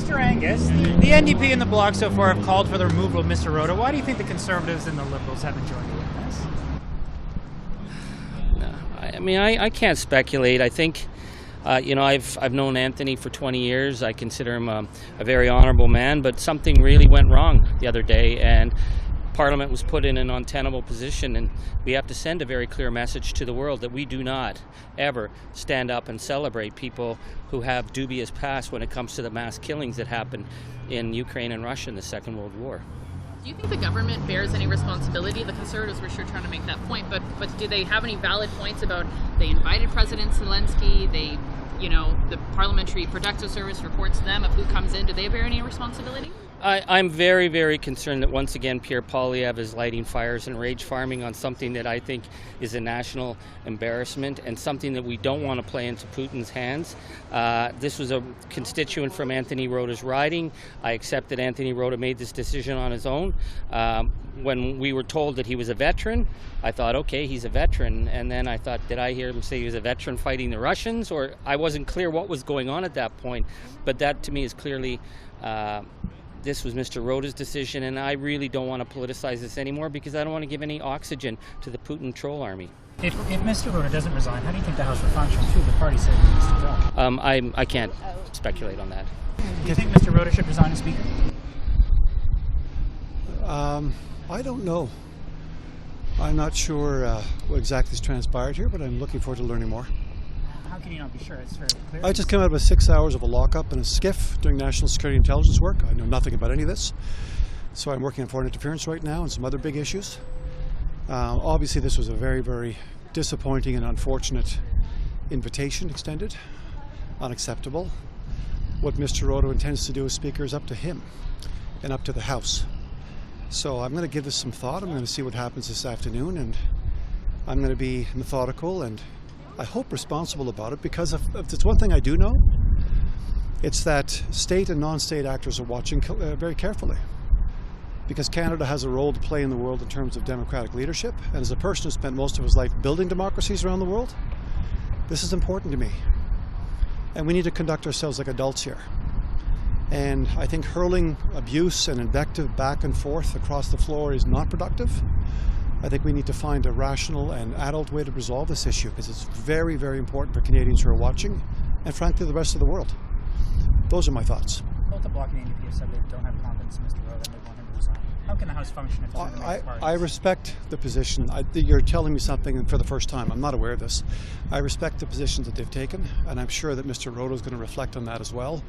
Mr. Angus, the NDP and the Bloc so far have called for the removal of Mr. Rota. Why do you think the Conservatives and the Liberals haven't joined you in this? No, I mean, I can't speculate. I think, I've known Anthony for 20 years. I consider him a very honorable man, but something really went wrong the other day, and Parliament was put in an untenable position, and we have to send a very clear message to the world that we do not ever stand up and celebrate people who have dubious past when it comes to the mass killings that happened in Ukraine and Russia in the Second World War. Do you think the government bears any responsibility? The Conservatives were sure trying to make that point, but do they have any valid points about they invited President Zelensky, the Parliamentary Protective Service reports to them of who comes in? Do they bear any responsibility? I'm very, very concerned that once again Pierre Poilievre is lighting fires and rage farming on something that I think is a national embarrassment and something that we don't want to play into Putin's hands. This was a constituent from Anthony Rota's riding. I accept that Anthony Rota made this decision on his own. When we were told that he was a veteran, I thought, okay, he's a veteran. And then I thought, did I hear him say he was a veteran fighting the Russians? Or I wasn't clear what was going on at that point. But that to me is clearly this was Mr. Rota's decision, and I really don't want to politicize this anymore because I don't want to give any oxygen to the Putin troll army. If Mr. Rota doesn't resign, how do you think the House will function? Too, the party said he needs to go. I can't speculate on that. Do you think Mr. Rota should resign as Speaker? I don't know. I'm not sure what exactly has transpired here, but I'm looking forward to learning more. How can you not be sure? It's fairly clear. I just came out of 6 hours of a lockup in a SCIF doing national security intelligence work. I know nothing about any of this. So I'm working on foreign interference right now and some other big issues. Obviously, this was a very, very disappointing and unfortunate invitation extended. Unacceptable. What Mr. Rota intends to do as Speaker is up to him and up to the House. So I'm going to give this some thought. I'm going to see what happens this afternoon, and I'm going to be methodical and I hope responsible about it, because if there's one thing I do know, it's that state and non-state actors are watching very carefully, because Canada has a role to play in the world in terms of democratic leadership, and as a person who spent most of his life building democracies around the world, this is important to me, and we need to conduct ourselves like adults here. And I think hurling abuse and invective back and forth across the floor is not productive. I think we need to find a rational and adult way to resolve this issue, because it's very, very important for Canadians who are watching, and frankly the rest of the world. Those are my thoughts. Both the Bloc and the NDP have said they don't have confidence in Mr. Rota and they want him to resign. How can the House function if it's one of the major parties? I respect the position. You're telling me something for the first time. I'm not aware of this. I respect the positions that they've taken, and I'm sure that Mr. Rota is going to reflect on that as well,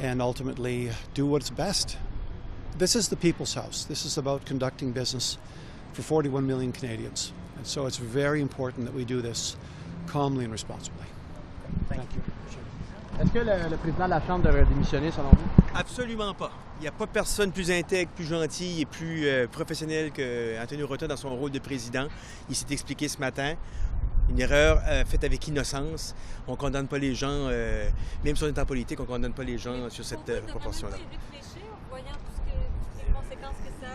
and ultimately do what's best. This is the People's House. This is about conducting business for 41 million Canadians. And so it's very important that we do this calmly and responsibly. Thank you. Est-ce que le président de la Chambre devrait démissionner, selon vous? Absolument pas. Il n'y a pas personne plus intègre, plus gentil et plus professionnel qu'Anthony Rota dans son rôle de président. Il s'est expliqué ce matin. Une erreur faite avec innocence. On ne condamne pas les gens, même si on est en politique, on ne condamne pas les gens sur cette proportion-là.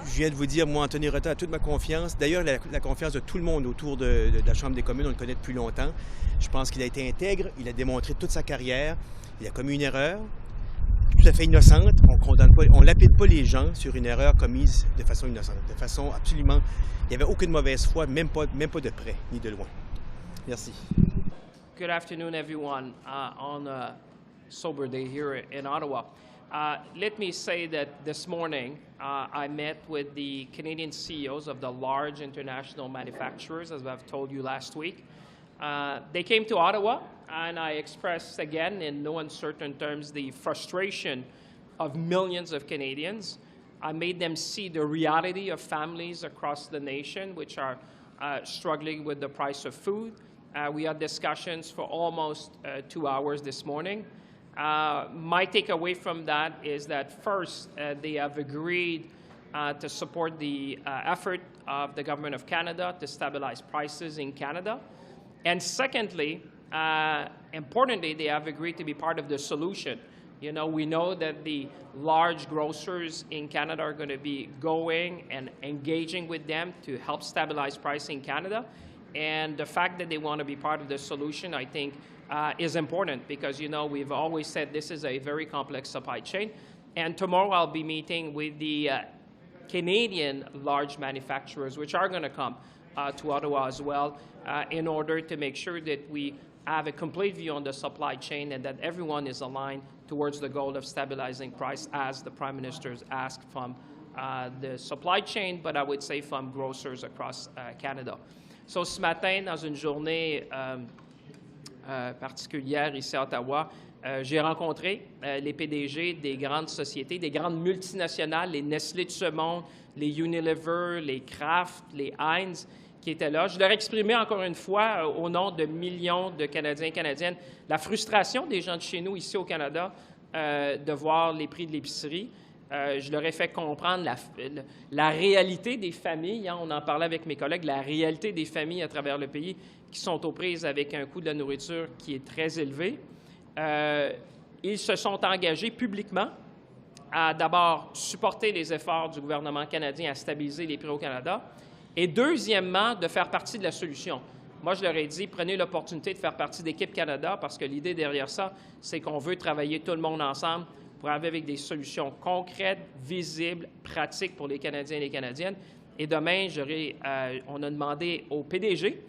Je viens de vous dire, moi, Anthony Rota a toute ma confiance. D'ailleurs, la confiance de tout le monde autour de la Chambre des communes, on le connaît depuis longtemps. Je pense qu'il a été intègre, il a démontré toute sa carrière. Il a commis une erreur tout à fait innocente. On lapide pas les gens sur une erreur commise de façon innocente, de façon absolument... Il n'y avait aucune mauvaise foi, même pas de près, ni de loin. Merci. Good afternoon, everyone, on a sober day here in Ottawa. Let me say that this morning I met with the Canadian CEOs of the large international manufacturers, as I've told you last week. They came to Ottawa, and I expressed again in no uncertain terms the frustration of millions of Canadians. I made them see the reality of families across the nation which are struggling with the price of food. We had discussions for almost 2 hours this morning. My takeaway from that is that first, they have agreed to support the effort of the Government of Canada to stabilize prices in Canada. And secondly, importantly, they have agreed to be part of the solution. You know, we know that the large grocers in Canada are going to be going and engaging with them to help stabilize price in Canada. And the fact that they want to be part of the solution, I think, is important because, you know, we've always said this is a very complex supply chain. And tomorrow I'll be meeting with the Canadian large manufacturers, which are going to come to Ottawa as well, in order to make sure that we have a complete view on the supply chain and that everyone is aligned towards the goal of stabilizing price as the Prime Minister's asked from the supply chain, but I would say from grocers across Canada. So ce matin, dans une journée particulière ici à Ottawa, j'ai rencontré les PDG des grandes sociétés, des grandes multinationales, les Nestlé de ce monde, les Unilever, les Kraft, les Heinz, qui étaient là. Je leur ai exprimé encore une fois, au nom de millions de Canadiens et Canadiennes, la frustration des gens de chez nous, ici au Canada, de voir les prix de l'épicerie. Je leur ai fait comprendre la réalité des familles. Hein, on en parlait avec mes collègues, la réalité des familles à travers le pays qui sont aux prises avec un coût de la nourriture qui est très élevé. Ils se sont engagés publiquement à d'abord supporter les efforts du gouvernement canadien à stabiliser les prix au Canada et deuxièmement, de faire partie de la solution. Moi, je leur ai dit, prenez l'opportunité de faire partie d'Équipe Canada parce que l'idée derrière ça, c'est qu'on veut travailler tout le monde ensemble pour arriver avec des solutions concrètes, visibles, pratiques pour les Canadiens et les Canadiennes. Et demain, on a demandé au PDG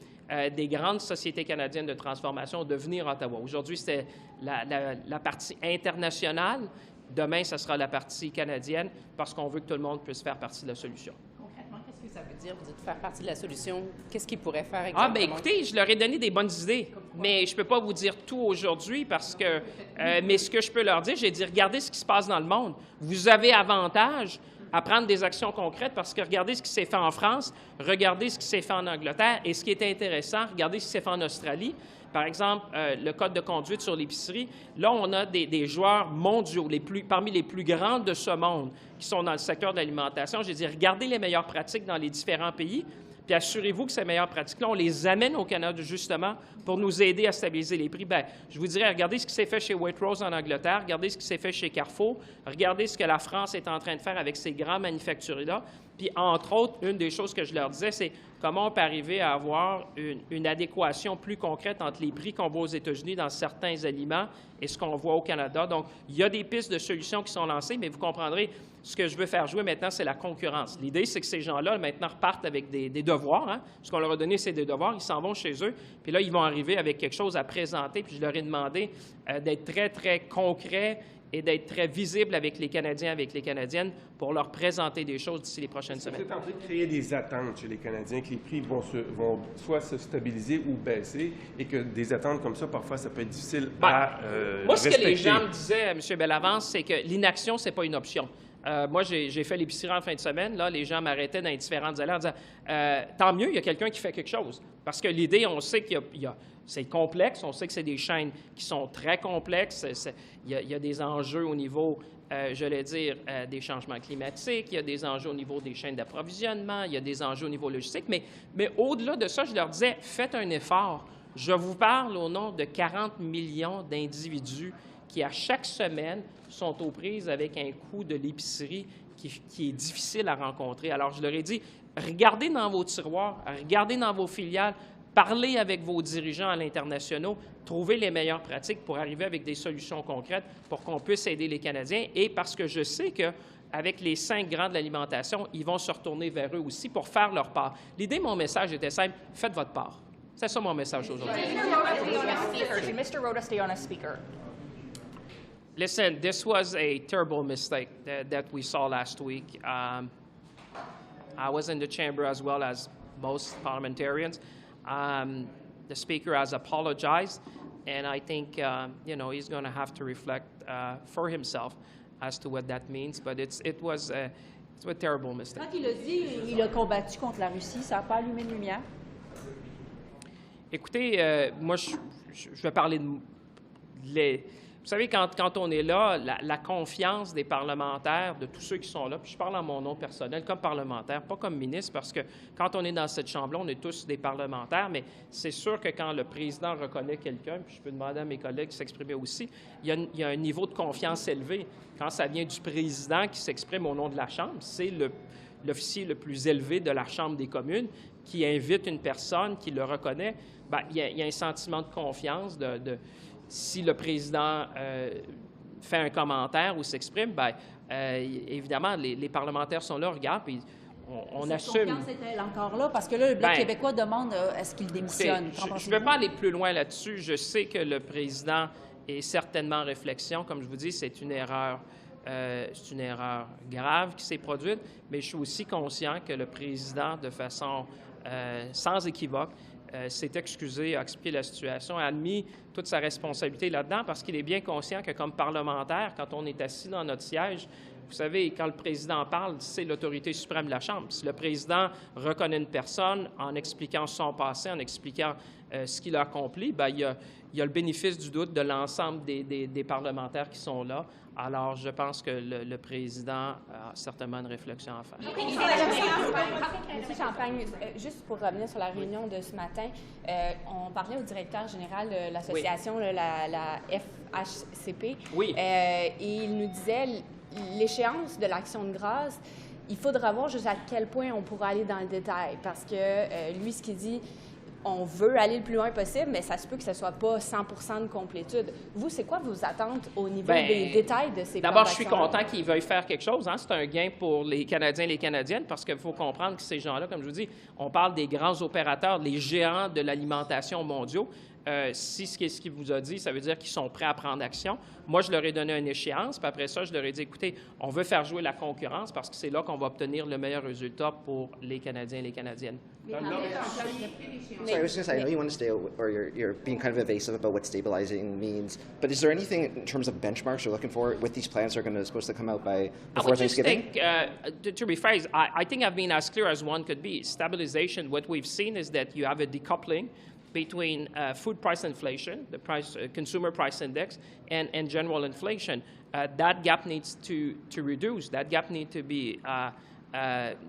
des grandes sociétés canadiennes de transformation de venir à Ottawa. Aujourd'hui, c'était la partie internationale. Demain, ce sera la partie canadienne parce qu'on veut que tout le monde puisse faire partie de la solution. Concrètement, qu'est-ce que ça veut dire, vous dites faire partie de la solution? Qu'est-ce qu'ils pourraient faire exactement? Ah, bien, écoutez, je leur ai donné des bonnes idées, mais je ne peux pas vous dire tout aujourd'hui parce que... mais ce que je peux leur dire, j'ai dit, regardez ce qui se passe dans le monde. Vous avez avantage à prendre des actions concrètes parce que regardez ce qui s'est fait en France, regardez ce qui s'est fait en Angleterre et ce qui est intéressant, regardez ce qui s'est fait en Australie. Par exemple, le code de conduite sur l'épicerie, là, on a des joueurs mondiaux, parmi les plus grands de ce monde, qui sont dans le secteur de l'alimentation. J'ai dit, regardez les meilleures pratiques dans les différents pays, puis assurez-vous que ces meilleures pratiques-là, on les amène au Canada, justement, pour nous aider à stabiliser les prix. Bien, je vous dirais, regardez ce qui s'est fait chez Waitrose en Angleterre, regardez ce qui s'est fait chez Carrefour, regardez ce que la France est en train de faire avec ces grands manufacturiers-là. Puis, entre autres, une des choses que je leur disais, c'est comment on peut arriver à avoir une adéquation plus concrète entre les prix qu'on voit aux États-Unis dans certains aliments et ce qu'on voit au Canada. Donc, il y a des pistes de solutions qui sont lancées, mais vous comprendrez, ce que je veux faire jouer maintenant, c'est la concurrence. L'idée, c'est que ces gens-là, maintenant, repartent avec des devoirs. Hein? Ce qu'on leur a donné, c'est des devoirs. Ils s'en vont chez eux. Puis là, ils vont arriver avec quelque chose à présenter. Puis je leur ai demandé d'être très, très concrets et d'être très visibles avec les Canadiens, avec les Canadiennes, pour leur présenter des choses d'ici les prochaines semaines. Vous êtes en train de créer des attentes chez les Canadiens, que les prix vont soit se stabiliser ou baisser, et que des attentes comme ça, parfois, ça peut être difficile à moi, ce respecter. que les gens me disaient, M. Bellavance, c'est que l'inaction, ce n'est pas une option. Moi, j'ai fait l'épicerie en fin de semaine. Là, les gens m'arrêtaient dans les différentes allées en disant tant mieux, il y a quelqu'un qui fait quelque chose. Parce que l'idée, on sait qu'il y a c'est complexe. On sait que c'est des chaînes qui sont très complexes. Il y a des enjeux au niveau, des changements climatiques. Il y a des enjeux au niveau des chaînes d'approvisionnement. Il y a des enjeux au niveau logistique. Mais au-delà de ça, je leur disais, faites un effort. Je vous parle au nom de 40 millions d'individus qui, à chaque semaine, sont aux prises avec un coût de l'épicerie qui est difficile à rencontrer. Alors, je leur ai dit, regardez dans vos tiroirs, regardez dans vos filiales, parlez avec vos dirigeants à l'international, trouvez les meilleures pratiques pour arriver avec des solutions concrètes pour qu'on puisse aider les Canadiens. Et parce que je sais qu'avec les 5 grands de l'alimentation, ils vont se retourner vers eux aussi pour faire leur part. L'idée, mon message était simple, faites votre part. C'est ça mon message aujourd'hui. Should Mr. Rota stay on as speaker? Listen, this was a terrible mistake that we saw last week. I was in the chamber as well as most parliamentarians. The speaker has apologized, and I think he's going to have to reflect for himself as to what that means. But it's a terrible mistake. Quand il a dit il a combattu contre la Russie, ça n'a pas allumé une lumière? Écoutez, moi, je vais parler de... Vous savez, quand on est là, la confiance des parlementaires, de tous ceux qui sont là, puis je parle en mon nom personnel, comme parlementaire, pas comme ministre, parce que quand on est dans cette chambre-là, on est tous des parlementaires, mais c'est sûr que quand le président reconnaît quelqu'un, puis je peux demander à mes collègues de s'exprimer aussi, il y a un niveau de confiance élevé. Quand ça vient du président qui s'exprime au nom de la Chambre, c'est l'officier le plus élevé de la Chambre des communes qui invite une personne, qui le reconnaît, ben, il y a un sentiment de confiance. Si le président fait un commentaire ou s'exprime, ben, évidemment, les parlementaires sont là, regardent, puis on assume. Cette confiance est-elle encore là? Parce que là, le Bloc québécois demande est-ce qu'il démissionne. Je ne veux pas aller plus loin là-dessus. Je sais que le président est certainement en réflexion. Comme je vous dis, c'est une erreur grave qui s'est produite, mais je suis aussi conscient que le président, de façon sans équivoque, s'est excusé, a expliqué la situation, a admis toute sa responsabilité là-dedans parce qu'il est bien conscient que comme parlementaire, quand on est assis dans notre siège, vous savez, quand le président parle, c'est l'autorité suprême de la Chambre. Si le président reconnaît une personne en expliquant son passé, en expliquant ce qu'il a accompli, bien, il y a le bénéfice du doute de l'ensemble des parlementaires qui sont là. Alors, je pense que le président a certainement une réflexion à faire. Monsieur Champagne, juste pour revenir sur la réunion de ce matin, on parlait au directeur général de l'association, oui. la FHCP, oui. Et il nous disait l'échéance de l'action de grâce, il faudra voir jusqu'à quel point on pourra aller dans le détail, parce que lui, ce qu'il dit, on veut aller le plus loin possible, mais ça se peut que ce ne soit pas 100% de complétude. Vous, c'est quoi vos attentes au niveau des détails de ces plans D'abord, je suis d'action-là? content qu'ils veuillent faire quelque chose. Hein? C'est un gain pour les Canadiens et les Canadiennes parce qu'il faut comprendre que ces gens-là, comme je vous dis, on parle des grands opérateurs, les géants de l'alimentation mondiaux. Si ce qu'il vous a dit, ça veut dire qu'ils sont prêts à prendre action. Moi, je leur ai donné une échéance, puis après ça, je leur ai dit, écoutez, on veut faire jouer la concurrence parce que c'est là qu'on va obtenir le meilleur résultat pour les Canadiens et les Canadiennes. Sorry, I was going to say, I know you want to stay, or you're being kind of evasive about what stabilizing means, but is there anything in terms of benchmarks you're looking for with these plans that are supposed to come out by before Thanksgiving? To rephrase, I think I've been as clear as one could be. Stabilization, what we've seen is that you have a decoupling between food price inflation, the consumer price index, and general inflation. That gap needs to reduce. That gap needs to be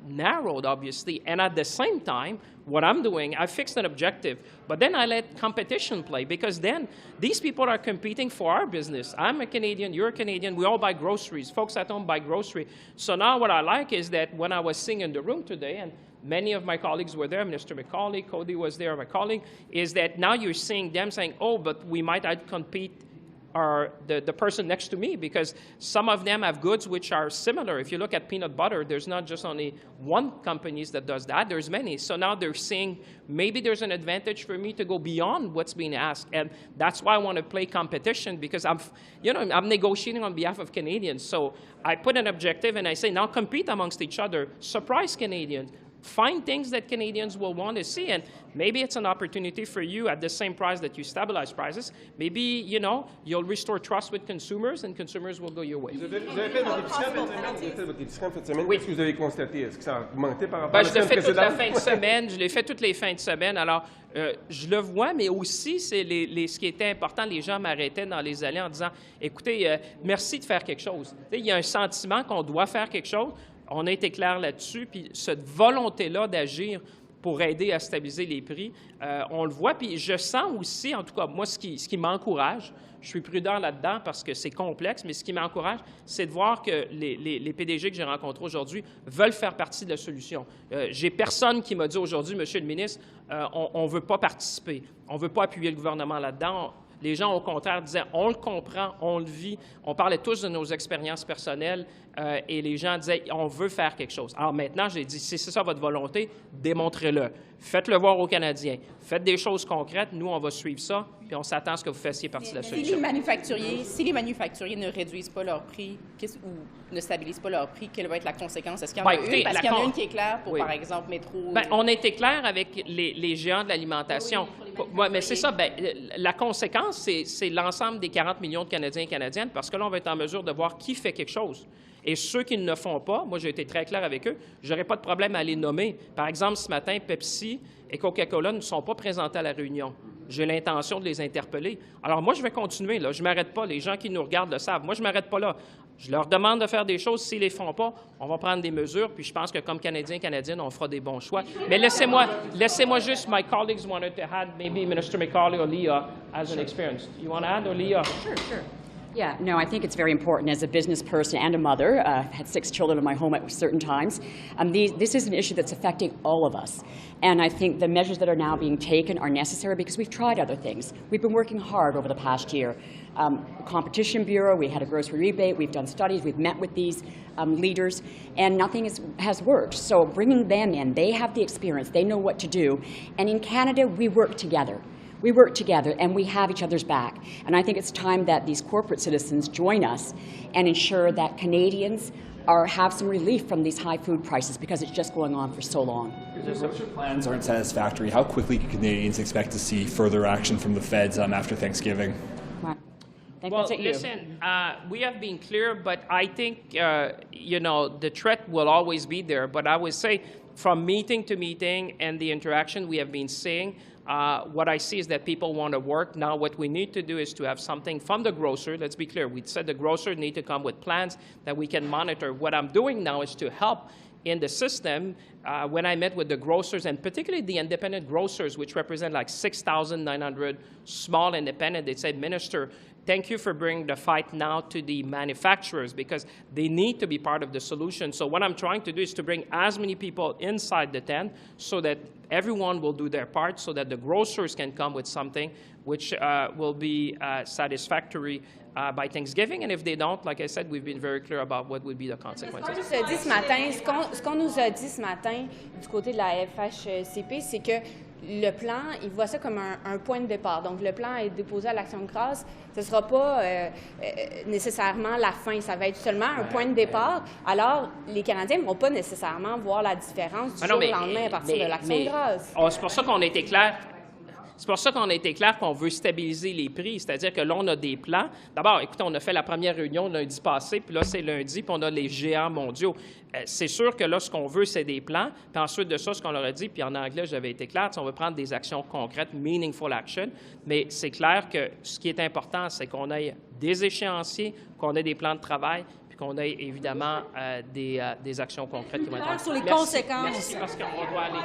narrowed, obviously. And at the same time, what I'm doing, I fixed an objective, but then I let competition play because then these people are competing for our business. I'm a Canadian, you're a Canadian, we all buy groceries. Folks at home buy groceries. So now what I like is that when I was sitting in the room today, and many of my colleagues were there, Minister McCauley, Cody was there, my colleague, is that now you're seeing them saying, oh, but we might outcompete the person next to me because some of them have goods which are similar. If you look at peanut butter, there's not just only one company that does that, there's many. So now they're saying maybe there's an advantage for me to go beyond what's being asked. And that's why I want to play competition because I'm negotiating on behalf of Canadians. So I put an objective and I say, now compete amongst each other, surprise Canadians. Find things that Canadians will want to see, and maybe it's an opportunity for you at the same price that you stabilize prices. Maybe, you'll restore trust with consumers, and consumers will go your way. Vous avez fait votre épicerie en fin de semaine. Oui. Qu'est-ce que vous avez constaté? Est-ce que ça a augmenté par rapport à la semaine précédente? Je l'ai fait toute la fin de semaine. Je l'ai fait toutes les fins de semaine. Alors, je le vois, mais aussi, c'est ce qui était important, les gens m'arrêtaient dans les allées en disant, écoutez, merci de faire quelque chose. Il y a un sentiment qu'on doit faire quelque chose. On a été clair là-dessus, puis cette volonté-là d'agir pour aider à stabiliser les prix, on le voit. Puis je sens aussi, en tout cas, moi, ce qui m'encourage, je suis prudent là-dedans parce que c'est complexe, mais ce qui m'encourage, c'est de voir que les PDG que j'ai rencontrés aujourd'hui veulent faire partie de la solution. J'ai personne qui m'a dit aujourd'hui, Monsieur le ministre, on ne veut pas participer, on ne veut pas appuyer le gouvernement là-dedans. Les gens, au contraire, disaient « on le comprend, on le vit ». On parlait tous de nos expériences personnelles et les gens disaient « on veut faire quelque chose ». Alors maintenant, j'ai dit « si c'est ça votre volonté, démontrez-le. Faites-le voir aux Canadiens. Faites des choses concrètes. Nous, on va suivre ça, puis on s'attend à ce que vous fassiez partie de la solution. Si les manufacturiers ne réduisent pas leur prix ou ne stabilisent pas leur prix, quelle va être la conséquence? Est-ce qu'il y en a une? Parce qu'il y en a une qui est claire pour, par exemple, Métro. On a été clair avec les géants de l'alimentation. Oui, mais c'est ça. La conséquence, c'est l'ensemble des 40 millions de Canadiens et Canadiennes, parce que là, on va être en mesure de voir qui fait quelque chose. Et ceux qui ne le font pas, moi, j'ai été très clair avec eux, je n'aurais pas de problème à les nommer. Par exemple, ce matin, Pepsi et Coca-Cola ne sont pas présentés à la réunion. J'ai l'intention de les interpeller. Alors, moi, je vais continuer. Là. Je ne m'arrête pas. Les gens qui nous regardent le savent. Moi, je ne m'arrête pas là. Je leur demande de faire des choses. S'ils ne les font pas, on va prendre des mesures. Puis je pense que comme Canadiens et Canadiennes, on fera des bons choix. Mais laissez-moi juste, my colleagues wanted to add, maybe Minister McCauley or Leah as an experience. You want to add, or Leah? Sure. Yeah, no, I think it's very important as a business person and a mother. I've had 6 children in my home at certain times. This is an issue that's affecting all of us. And I think the measures that are now being taken are necessary because we've tried other things. We've been working hard over the past year. Competition Bureau, we had a grocery rebate, we've done studies, we've met with these leaders, and nothing has worked. So bringing them in, they have the experience, they know what to do. And in Canada, we work together. We work together and we have each other's back. And I think it's time that these corporate citizens join us and ensure that Canadians have some relief from these high food prices because it's just going on for so long. If the grocery plans aren't satisfactory, how quickly can Canadians expect to see further action from the feds after Thanksgiving? Well, listen, we have been clear, but I think, the threat will always be there. But I would say from meeting to meeting and the interaction we have been seeing, what I see is that people want to work. Now, what we need to do is to have something from the grocer. Let's be clear. We said the grocer need to come with plans that we can monitor. What I'm doing now is to help in the system. When I met with the grocers, and particularly the independent grocers, which represent like 6,900 small independent, they said, Minister, thank you for bringing the fight now to the manufacturers because they need to be part of the solution. So what I'm trying to do is to bring as many people inside the tent so that everyone will do their part so that the grocers can come with something which will be satisfactory by Thanksgiving. And if they don't, like I said, we've been very clear about what would be the consequences. Ce qu'on nous a dit ce matin du côté de la FHCP, c'est que le plan, il voit ça comme un point de départ. Donc, le plan est déposé à l'Action de grâce. Ce ne sera pas nécessairement la fin. Ça va être seulement un point de départ. Alors, les Canadiens ne vont pas nécessairement voir la différence du jour au lendemain à partir de l'Action de grâce. C'est pour ça qu'on a été clair. C'est pour ça qu'on a été clair qu'on veut stabiliser les prix, c'est-à-dire que là, on a des plans. D'abord, écoutez, on a fait la première réunion lundi passé, puis là, c'est lundi, puis on a les géants mondiaux. C'est sûr que là, ce qu'on veut, c'est des plans. Puis ensuite de ça, ce qu'on leur a dit, puis en anglais, j'avais été clair, on veut prendre des actions concrètes, meaningful action. Mais c'est clair que ce qui est important, c'est qu'on ait des échéanciers, qu'on ait des plans de travail, puis qu'on ait évidemment des actions concrètes qui vont être... Sur les conséquences. Merci, parce qu'on doit aller...